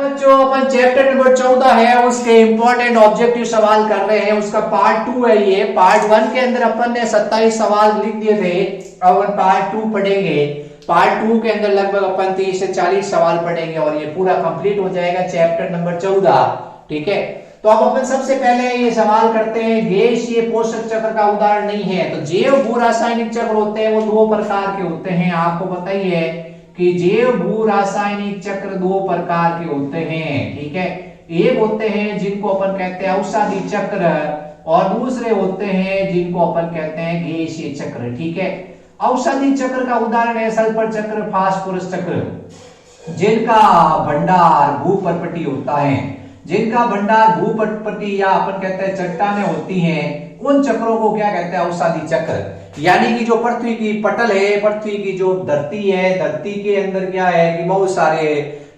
बच्चों अपन chapter number 14 है उसके इंपॉर्टेंट ऑब्जेक्टिव सवाल कर रहे हैं। उसका पार्ट 2 है। ये पार्ट 1 के अंदर अपन ने 27 सवाल लिख दिए थे। अब अपन पार्ट 2 पढ़ेंगे। पार्ट 2 के अंदर लगभग अपन 30 से 40 सवाल पढ़ेंगे और ये पूरा कंप्लीट हो जाएगा चैप्टर नंबर 14। ठीक है, तो अब अपन सबसे पहले ये सवाल करते हैं, गैसीय पोषक चक्र का उदाहरण नहीं है। तो जैव भू रासायनिक चक्र होते हैं वो दो प्रकार के होते हैं। आपको पता ही है कि जैव भू रासायनिक चक्र दो प्रकार के होते हैं। ठीक है, एक होते हैं जिनको अपन कहते हैं औषधि चक्र और दूसरे होते हैं जिनको अपन कहते हैं गैसीय चक्र। ठीक है, औषधि चक्र का उदाहरण है सल्फर चक्र, फास्फोरस चक्र, जिनका भंडार भूपर्पटी होता है। जिनका भंडार भूपर्पटी या अपन कहते हैं चट्टानें होती हैं, उन चक्रों को क्या कहते हैं? औषधि चक्र। यानी कि जो पृथ्वी की पटल है, पृथ्वी की जो धरती है, धरती के अंदर क्या है कि बहुत सारे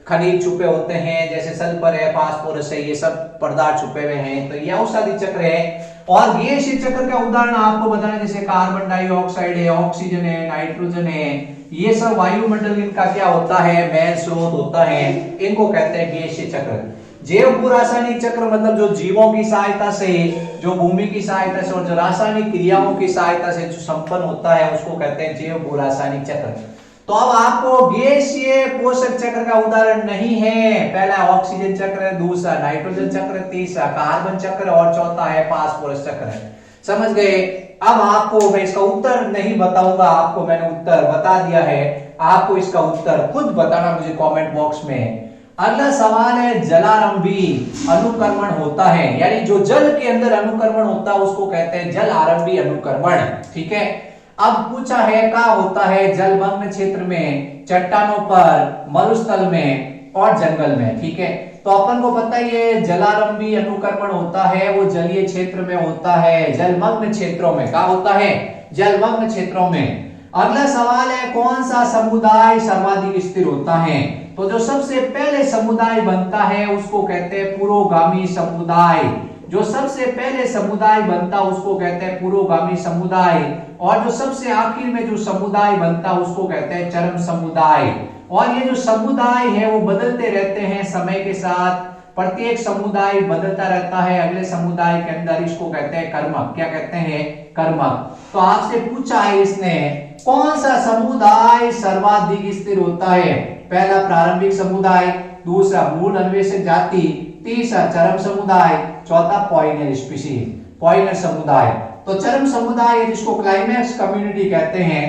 खनिज छुपे होते हैं, जैसे सल्फर है, फास्फोरस है, ये सब पदार्थ छुपे हुए हैं, तो ये औषधि चक्र है। और गैसीय चक्र का उदाहरण आपको बताना, जैसे कार्बन डाइऑक्साइड है, ऑक्सीजन है, नाइट्रोजन है, ये सब वायुमंडल इनका क्या होता है? मेन स्रोत होता है। इनको कहते हैं गैसीय चक्र। जैव भू रासायनिक चक्र मतलब जो जीवों की सहायता से, जो भूमि की सहायता से और जो रासायनिक क्रियाओं की सहायता से जो संपन्न होता है उसको कहते हैं जैव भू रासायनिक चक्र। तो अब आपको गैसीय पोषक चक्र का उदाहरण नहीं है। पहला ऑक्सीजन चक्र, दूसरा नाइट्रोजन चक्र, तीसरा कार्बन चक्र और चौथा है फास्फोरस चक्र। समझ गए? अब आपको मैं इसका उत्तर नहीं बताऊंगा, आपको मैंने उत्तर बता दिया है। आपको इसका उत्तर खुद बताना मुझे कमेंट बॉक्स में। अगला सवाल है, जलारंभी अनुकर्मण होता है, यानी जो जल के अंदर अनुकर्मण होता है उसको कहते हैं जल आरंभी अनुकर्मण। ठीक है, अब पूछा है क्या होता है जलमग्न क्षेत्र में, चट्टानों पर, मरुस्थल में और जंगल में। ठीक है, तो अपन को पता ही है जलारंभी अनुकर्मण होता है वो जलीय क्षेत्र में होता है, जलमग्न क्षेत्रों में। क्या होता है? जलमग्न क्षेत्रों में। अगला सवाल है, कौन सा समुदाय सर्वाधिक स्थिर होता है? तो जो सबसे पहले समुदाय बनता है उसको कहते हैं पुरोगामी समुदाय। जो सबसे पहले समुदाय बनता उसको कहते हैं पुरोगामी समुदाय। और जो सबसे आखिर में जो समुदाय बनता उसको कहते हैं चरम समुदाय। और ये जो समुदाय है वो बदलते रहते हैं समय के साथ। प्रत्येक समुदाय बदलता रहता है अगले समुदाय के अंदर। इसको कहते हैं कर्मक। क्या कहते हैं? कर्मक। तो आपसे पूछा है इसने, कौन सा समुदाय सर्वाधिक स्थिर होता है? पहला प्रारंभिक समुदाय, दूसरा मूल अन्वेषक जाति, तीसरा चरम समुदाय, चौथा पॉइनर स्पीशीज, पॉइनर समुदाय। तो चरम समुदाय जिसको क्लाइमैक्स कम्युनिटी कहते हैं,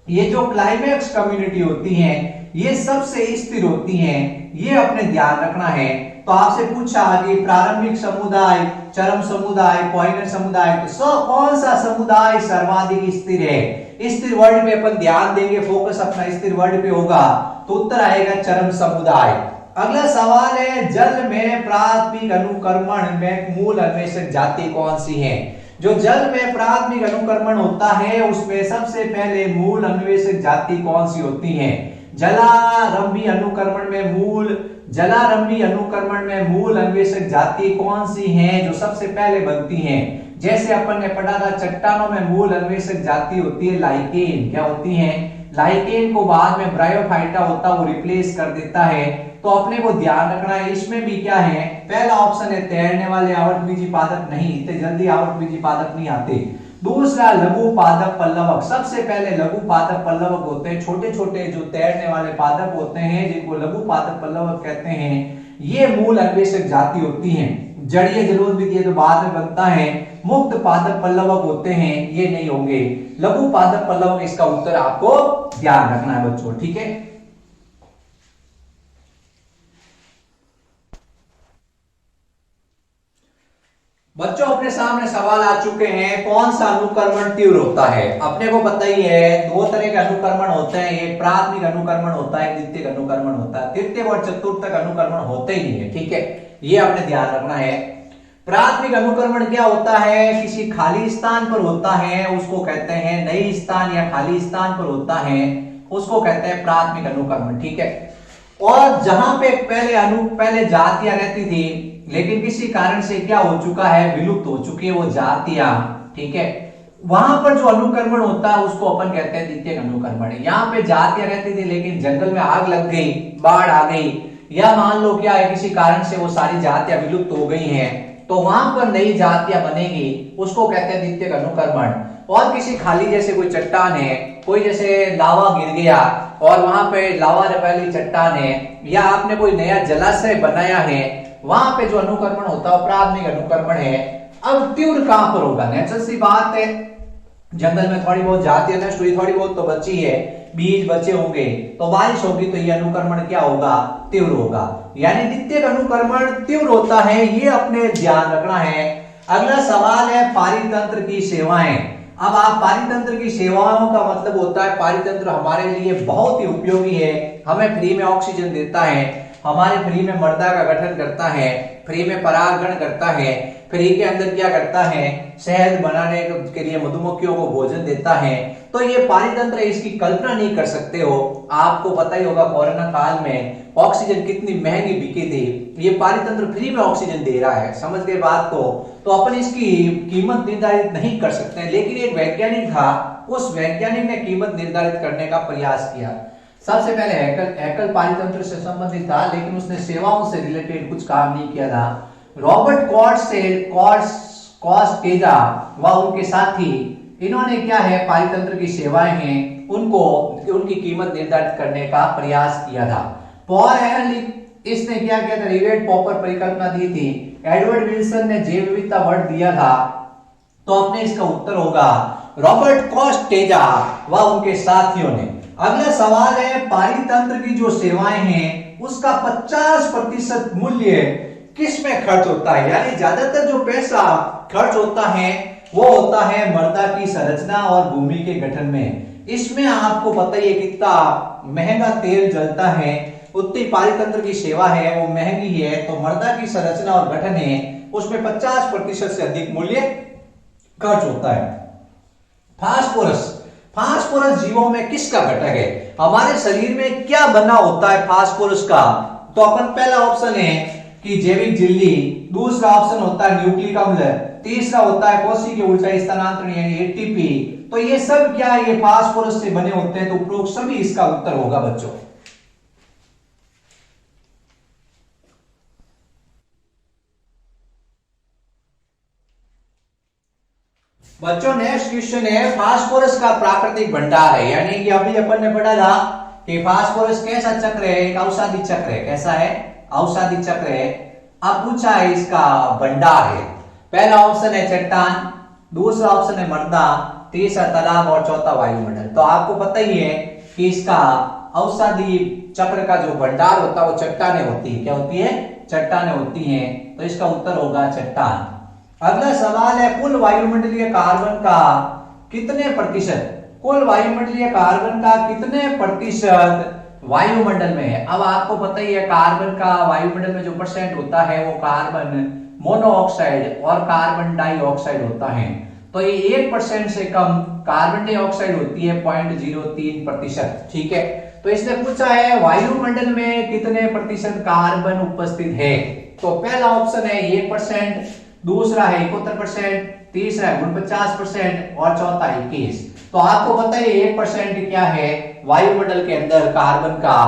ये जो क्लाइमैक्स कम्युनिटी होती है ये सबसे स्थिर होती हैं, ये अपने ध्यान रखना है। तो आपसे पूछा कि प्रारंभिक समुदाय, चरम समुदाय, पॉइनर समुदाय, तो कौन सा समुदाय सर्वाधिक स्थिर है? स्थिर वर्ड पे अपन ध्यान देंगे, फोकस अपना स्थिर वर्ड पे होगा, तो उत्तर आएगा चरम समुदाय। अगला सवाल है, जल में प्राथमिक अनुकर्मण में मूल अन्वेषक जाति कौन सी है? जो जल में प्राथमिक अनुकर्मण होता है उसमें सबसे पहले मूल अन्वेषक जाति कौन सी होती है? जलारंभी अनुकर्मण में मूल अन्वेषक जाति कौन सी हैं जो सबसे पहले बनती हैं? जैसे अपन ने पढ़ा था चट्टानों में मूल अन्वेषक जाति होती है लाइकेन। क्या होती है? लाइकेन को बाद में ब्रायोफाइटा होता वो रिप्लेस कर देता है। तो अपने को ध्यान रखना है। इसमें भी क्या है, पहला ऑप्शन है तैरने वाले आवृतबीजी पादप, नहीं इतने जल्दी आवृतबीजी पादप नहीं आते। दूसरा लघु पादप पल्लवक, सबसे पहले लघु पादप पल्लवक होते हैं, छोटे छोटे जो तैरने वाले पादप होते हैं जिनको लघु पादप पल्लवक कहते हैं, ये मूल अन्वेषक जाति होती हैं। जड़ीय जलोदविद ये तो बाद में बनता है। मुक्त पादप पल्लवक होते हैं, ये नहीं होंगे। लघु पादप पल्लवक इसका उत्तर आपको ध्यान रखना है बच्चों। ठीक है, बच्चों अपने सामने सवाल आ चुके हैं, कौन सा अनुकर्मण तीव्र होता है? अपने को पता ही है दो तरह के अनुकर्मण होते हैं, एक प्राथमिक अनुकर्मण होता है, द्वितीयक अनुकर्मण होता है, तृतीयक और चतुर्थक अनुकर्मण होते ही नहीं है। ठीक है, ये आपने ध्यान रखना है। प्राथमिक अनुकर्मण क्या होता है? किसी खाली स्थान पर होता है उसको कहते हैं नई स्थान, या खाली स्थान पर होता है उसको कहते हैं प्राथमिक अनुकर्मण। ठीक है, और जहां पे पहले जातियां रहती थी लेकिन किसी कारण से क्या हो चुका है, विलुप्त हो चुकी है वो जातियां। ठीक है, वहां पर जो अनुकर्मण होता है उसको अपन कहते हैं द्वितीयक अनुकर्मण। यहाँ पे जातियां रहती थी लेकिन जंगल में आग लग गई, बाढ़ आ गई, या मान लो क्या है किसी कारण से वो सारी जातियां विलुप्त हो गई हैं, तो वहां पर नई जातियां बनेगी, उसको कहते हैं द्वितीयक अनुक्रमण। और किसी खाली जैसे कोई चट्टान है, कोई जैसे लावा गिर गया और वहां पे लावा वाली चट्टान है, या आपने कोई नया जलाशय बनाया है, वहां पे जो अनुक्रमण होता है प्राथमिक अनुक्रमण है। अब तीव्र कहां पर होगा? नेचुरल सी बात है, जंगल में थोड़ी बहुत जातियां नष्ट हुई, थोड़ी बहुत तो बची है, बीज बचे होंगे, तो बारिश होगी तो ये अनुक्रमण क्या होगा? तीव्र होगा। यानी द्वितीयक अनुक्रमण तीव्र होता है, ये अपने ध्यान रखना है। अगला सवाल है पारितंत्र की सेवाएं। अब आप पारितंत्र की सेवाओं का मतलब होता है पारितंत्र हमारे लिए बहुत ही उपयोगी है, हमें फ्री में ऑक्सीजन देता है, हमारे फ्री में मृदा का गठन करता है, फ्री में परागण करता है, फ्री के अंदर क्या करता है? शहद बनाने के लिए मधुमक्खियों को भोजन देता है। तो ये पारितंत्र, इसकी कल्पना नहीं कर सकते हो। आपको पता ही होगा कोरोना काल में ऑक्सीजन कितनी महंगी बिकी थी, ये पारितंत्र फ्री में ऑक्सीजन दे रहा है। समझ गए बात को? तो अपन इसकी कीमत निर्धारित नहीं कर सकते हैं, लेकिन एक वैज्ञानिक था, उस वैज्ञानिक ने कीमत निर्धारित करने का प्रयास किया। सबसे पहले हैकल पारितंत्र से संबंधित था, लेकिन उसने सेवाओं से रिलेटेड कुछ काम नहीं किया था। रॉबर्ट कॉस्टेजा व उनके साथी, इन्होंने क्या है पारितंत्र की सेवाएं हैं उनको उनकी कीमत निर्धारित करने का प्रयास किया था। पॉल एहरलिच, इसने क्या किया था? रिवेट पॉपर परिकल्पना दी थी। एडवर्ड विल्सन ने जैव विविधता वर्ड दिया था। तो अपने इसका उत्तर होगा रॉबर्ट कॉस्टेजा व उनके साथियों ने। अगला सवाल है पारितंत्र की जो सेवाएं हैं उसका 50% मूल्य किस में खर्च होता है? यानी ज्यादातर जो पैसा खर्च होता है वो होता है मृदा की संरचना और भूमि के गठन में। इसमें आपको पता ही है कितना महंगा तेल जलता है, उतनी पारितंत्र की सेवा है वो महंगी है। तो मृदा की संरचना और गठन है उसमें 50% से अधिक मूल्य खर्च होता है। फास्फोरस, फास्फोरस जीवों में किसका घटक है? हमारे शरीर में क्या बना होता है फास्फोरस का? तो अपन पहला ऑप्शन है कि जैविक झिल्ली, दूसरा ऑप्शन होता है न्यूक्लिक अम्ल, तीसरा होता है कोशिकीय ऊर्जा स्थानांतरण यानी एटीपी। तो ये सब क्या है? ये फास्फोरस से बने होते हैं। तो उपरोक्त सभी इसका उत्तर होगा बच्चों। बच्चों नेक्स्ट क्वेश्चन है फास्फोरस का प्राकृतिक भंडार है। यानी कि अभी अपन ने पढ़ा था कि फास्फोरस कैसा चक्र है? एक औषधि चक्र है। कैसा है? औषधि चक्र है। अब पूछा है इसका भंडार है। पहला ऑप्शन है चट्टान, दूसरा ऑप्शन है मृदा, तीसरा तालाब और चौथा वायुमंडल। तो आपको पता ही है कि इसका औषधि चक्र का जो भंडार होता है वो चट्टानें होती है। क्या होती है? चट्टानें होती हैं। तो इसका उत्तर होगा चट्टान। अगला सवाल है कुल वायुमंडलीय कार्बन का कितने प्रतिशत, कुल वायुमंडलीय कार्बन का कितने प्रतिशत वायुमंडल में है? अब आपको पता ही है कार्बन का वायुमंडल में जो परसेंट होता है वो कार्बन मोनोऑक्साइड और कार्बन डाइऑक्साइड होता है। तो ये 1% से कम कार्बन डाइऑक्साइड होती है 0.03%। ठीक है, तो इसने पूछा है वायुमंडल में कितने प्रतिशत कार्बन उपस्थित है? तो पहला ऑप्शन है 1%, दूसरा है 71%, तीसरा है 49% और चौथा 21। तो आपको पता है 1% क्या है? वायुमंडल के अंदर कार्बन का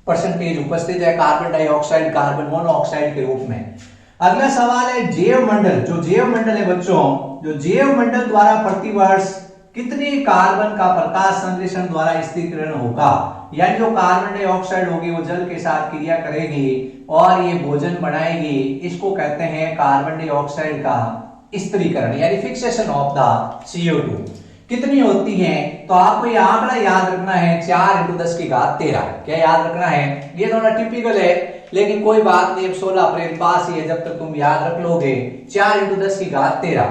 परसेंटेज उपस्थित है, कार्बन डाइऑक्साइड कार्बन मोनोऑक्साइड के रूप में। अगला सवाल है जैव मंडल, जो जैव मंडल है बच्चों, जो जैव मंडल द्वारा प्रतिवर्ष कितनी कार्बन का प्रकाश संश्लेषण द्वारा स्थिरीकरण होगा? यानी जो कार्बन डाइऑक्साइड होगी वो जल के साथ क्रिया करेगी और ये भोजन बनाएगी, इसको कहते हैं कार्बन डाइऑक्साइड का स्थिरीकरण यानी फिक्सेशन ऑफ द CO2। कितनी होती है? तो आपको ये आंकड़ा याद रखना है 4 × 10⁻13। क्या याद रखना है? ये थोड़ा टिपिकल है लेकिन कोई बात नहीं, अब 16 अप्रैल पास ही है, जब तक तुम याद रख लोगे 4 × 10⁻13।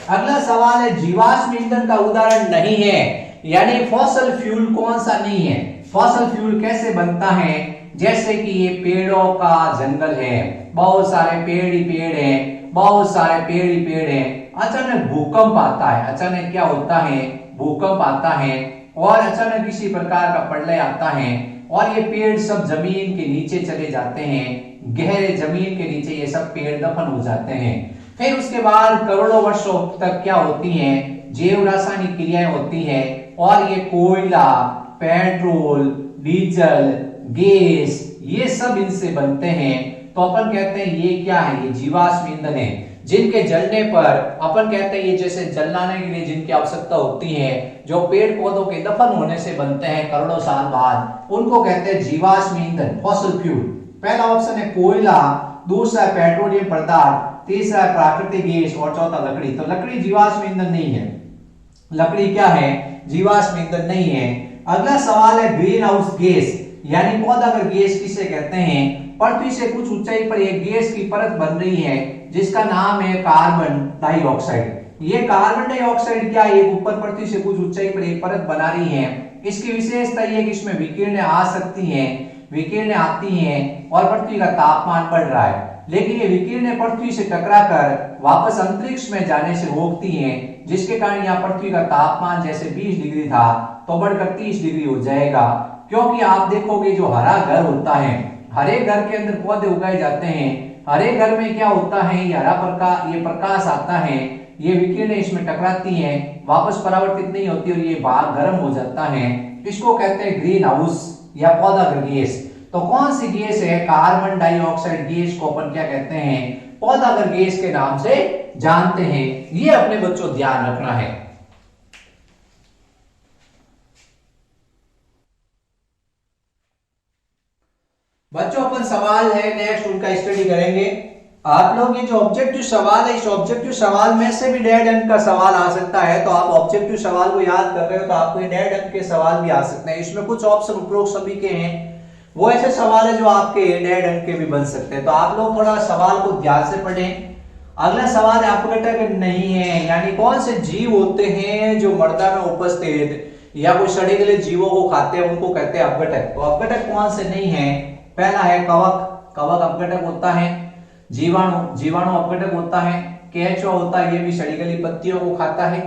अगला सवाल है जीवाश्म ईंधन का उदाहरण नहीं है, यानी फॉसिल फ्यूल कौन सा नहीं है? फॉसिल फ्यूल कैसे बनता है? जैसे कि ये पेड़ों का जंगल है, बहुत सारे पेड़ ही पेड़ हैं, बहुत सारे पेड़ ही पेड़ हैं, अचानक भूकंप आता है, अचानक क्या होता है? भूकंप आता है और अचानक किसी प्रकार का प्रलय आता है और ये पेड़ सब जमीन के नीचे चले जाते हैं, गहरे जमीन के नीचे ये सब पेड़ दफन हो जाते हैं। फिर उसके बाद करोड़ों वर्षों तक क्या होती हैं? जैव रासायनिक क्रियाएं होती हैं और ये कोयला, पेट्रोल, डीजल, गैस, ये सब इनसे बनते हैं। तो अपन कहते हैं ये क्या है, ये जीवाश्म ईंधन है, जिनके जलने पर अपन कहते हैं ये जैसे जलाने के लिए जिनकी आवश्यकता होती है, जो पेड़ पौधों के दफन होने से बनते हैं करोड़ों साल बाद, उनको कहते हैं जीवाश्म ईंधन, फॉसिल फ्यूल। पहला ऑप्शन है कोयला, दूसरा है पेट्रोलियम पदार्थ, तीसरा है प्राकृतिक गैस और चौथा लकड़ी। तो लकड़ी जीवाश्म ईंधन नहीं है, लकड़ी क्या है, जीवाश्म ईंधन नहीं है। अगला सवाल है ग्रीन हाउस गैस, यानी पौधागर गैस किसे कहते हैं। पृथ्वी से कुछ ऊंचाई पर एक गैस की परत बन रही है जिसका नाम है कार्बन डाइऑक्साइड। ये कार्बन डाइऑक्साइड क्या है, ऊपर पृथ्वी से कुछ ऊंचाई पर एक परत बना रही है। इसकी विशेषता यह कि इसमें विकिरणें आ सकती हैं, विकिरणें आती हैं और पृथ्वी का तापमान बढ़ रहा है, लेकिन ये विकिरणें पृथ्वी से टकराकर वापस अंतरिक्ष में जाने से रोकती हैं, जिसके कारण यहाँ पृथ्वी का तापमान जैसे 20 डिग्री था तो बढ़कर 30 डिग्री हो जाएगा। क्योंकि आप देखोगे जो हरा घर होता है, हरे घर के अंदर पौधे उगाए जाते हैं, हरे घर में क्या होता है, ये हरा प्रकाश, ये प्रकाश आता है, ये विकिरणें इसमें टकराती हैं, वापस परावर्तित नहीं होती और ये बाहर गर्म हो जाता है। इसको कहते हैं ग्रीन हाउस या पौधागर गैस। तो कौन सी गैस है, कार्बन डाइऑक्साइड गैस को अपन क्या कहते हैं, पौधागर गैस के नाम से जानते हैं। ये अपने बच्चों ध्यान रखना है। बच्चों अपन सवाल है नेक्स्ट उनका स्टडी करेंगे। आप लोग ये जो ऑब्जेक्टिव सवाल है, इस ऑब्जेक्टिव सवाल में से भी 1.5 अंक का सवाल आ सकता है। तो आप ऑब्जेक्टिव सवाल को याद कर रहे हो तो आपको 1.5 अंक के सवाल भी आ सकते हैं। इसमें कुछ ऑप्शन उपरोक्त सभी के हैं, वो ऐसे सवाल है जो आपके 1.5 अंक के भी बन सकते हैं। तो आप लोग थोड़ा सवाल को ध्यान से पढ़ें। अगला सवाल है अपघटक नहीं है, यानी कौन से जीव होते हैं जो मृदा में उपस्थित या कोई सड़े गले जीवों को खाते हैं, उनको कहते हैं अपघटक। तो अपघटक कौन से नहीं है, पहला है कवक, कवक अपघटक होता है। जीवाणु, जीवाणु अपघटक होता है। केंचुआ होता है, ये भी सड़ी गली पत्तियों को खाता है।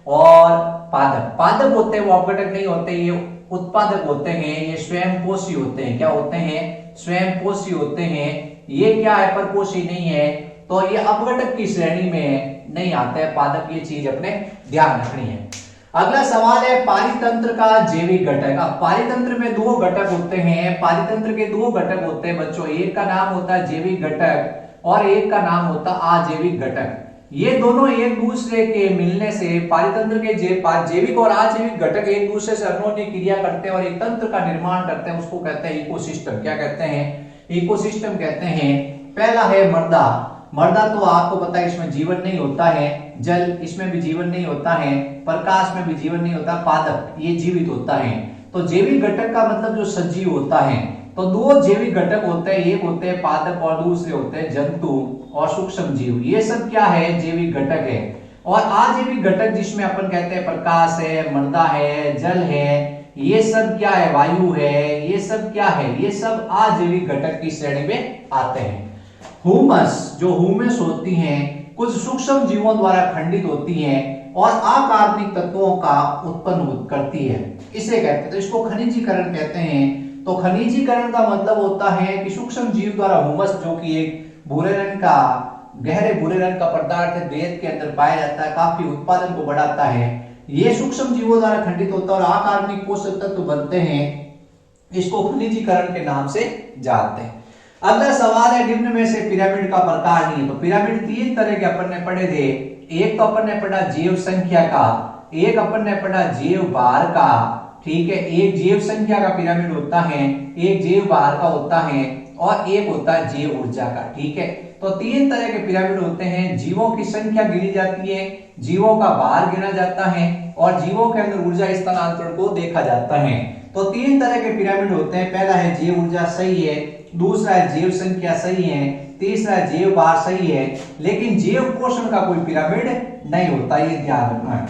और पादप, पादप होते हैं वो अपघटक नहीं होते, ये उत्पादक होते हैं, ये स्वयंपोषी होते हैं। क्या होते हैं, स्वयंपोषी होते हैं। ये क्या है, परपोषी नहीं है, तो ये अपघटक की श्रेणी में नहीं आते हैं पादप। ये चीज अपने ध्यान रखनी है। अगला सवाल है पारितंत्र का जैविक घटक। अब पारितंत्र में 2 घटक होते हैं, पारितंत्र के 2 घटक होते हैं बच्चों, एक का नाम होता है जैविक घटक और एक का नाम होता है अजैविक घटक। ये दोनों एक दूसरे के मिलने से पारितंत्र के जैविक और अजैविक घटक एक दूसरे से अन्योन्य क्रिया करते हैं और एक तंत्र का निर्माण करते हैं, उसको कहते हैं इकोसिस्टम। क्या कहते हैं, इकोसिस्टम कहते हैं। पहला है मृदा, मृदा तो आपको पता है इसमें जीवन नहीं होता है, जल इसमें भी जीवन नहीं होता है, प्रकाश में भी जीवन नहीं होता, पादप ये जीवित होता है। तो जैविक घटक का मतलब जो सजीव होता है। तो 2 जैविक घटक होते हैं, एक होते हैं पादप और दूसरे होते हैं जंतु और सूक्ष्म जीव। ये सब क्या है, जैविक घटक है। और अजैविक घटक जिसमें अपन कहते हैं प्रकाश है, मृदा है, जल है, ये सब क्या है, वायु है, ये सब क्या है, ये सब अजैविक घटक की श्रेणी में आते हैं। ह्यूमस, जो ह्यूमस होती हैं कुछ सूक्ष्म जीवों द्वारा खंडित होती हैं और अकार्बनिक तत्वों का उत्पन्न करती है, इसे कहते हैं। तो इसको खनिजीकरण कहते हैं। तो खनिजीकरण का मतलब होता है कि सूक्ष्म जीव द्वारा ह्यूमस, जो कि एक भूरे रंग का, गहरे भूरे रंग का पदार्थ है, वेद के अंदर पाया जाता है, काफी उत्पादन को बढ़ाता है। ये सूक्ष्म जीवों द्वारा खंडित होता है और अकार्बनिक पोषक तत्व बनते हैं, इसको खनिजीकरण के नाम से जानते हैं। अगला सवाल है निम्न में से पिरामिड का प्रकार नहीं है। तो पिरामिड 3 तरह के अपन ने पढ़े थे। एक तो अपन ने पढ़ा जीव संख्या का, एक अपन ने पढ़ा जीव भार का, ठीक है, एक जीव संख्या का पिरामिड होता है, एक जीव भार का होता है और एक होता है जीव ऊर्जा का, ठीक है। तो 3 तरह के पिरामिड होते हैं। जीवों की संख्या गिनी जाती है, जीवों का भार गिना जाता है और जीवों के अंदर ऊर्जा स्थानांतरण को देखा जाता है। तो 3 तरह के पिरामिड होते हैं। पहला है जीव ऊर्जा, सही है। दूसरा है जीव संख्या, सही है। तीसरा है जीव भार, सही है। लेकिन जीव पोषण का कोई पिरामिड नहीं होता, ये ध्यान रखना है।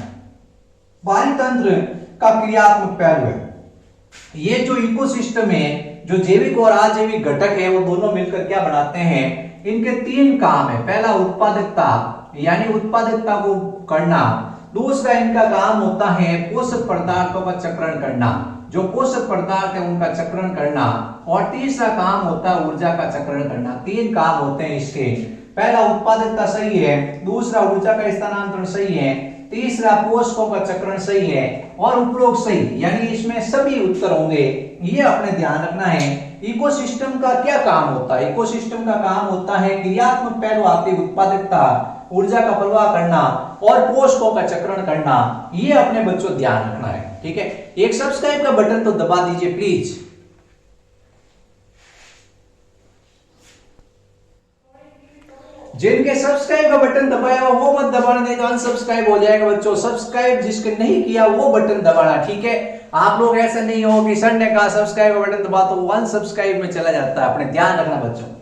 पारितंत्र का क्रियात्मक पहलू है। ये जो इकोसिस्टम है, जो जैविक और अजैविक घटक है, वो दोनों मिलकर क्या बनाते हैं, इनके 3 काम है। पहला उत्पादकता, यानी उत्पादकता को करना। दूसरा इनका काम होता है पोषक पदार्थों का चक्रण करना, जो पोषक पदार्थ है उनका चक्रण करना। और तीसरा काम होता है ऊर्जा का चक्रण करना। 3 काम होते हैं इसके। पहला उत्पादकता सही है, दूसरा ऊर्जा का स्थानांतरण सही है, तीसरा पोषकों का चक्रण सही है और उपरोक्त सही, यानी इसमें सभी उत्तर होंगे। ये अपने ध्यान रखना है। इकोसिस्टम का क्या काम होता है? इकोसिस्टम का काम होता है क्रियात्मक पहलू आते उत्पादकता, ऊर्जा का प्रवाह करना और पोषकों का चक्रण करना। ये अपने बच्चों ध्यान रखना है, ठीक है। एक सब्सक्राइब का बटन तो दबा दीजिए प्लीज। जिनके सब्सक्राइब का बटन दबाया हुआ वो मत दबाना, नहीं तो अनसब्सक्राइब हो जाएगा बच्चों। सब्सक्राइब जिसके नहीं किया वो बटन दबाना, ठीक है। आप लोग ऐसा नहीं हो कि सर ने कहा सब्सक्राइब का बटन दबा तो वो अनसब्सक्राइब में चला जाता है, अपने ध्यान रखना बच्चों।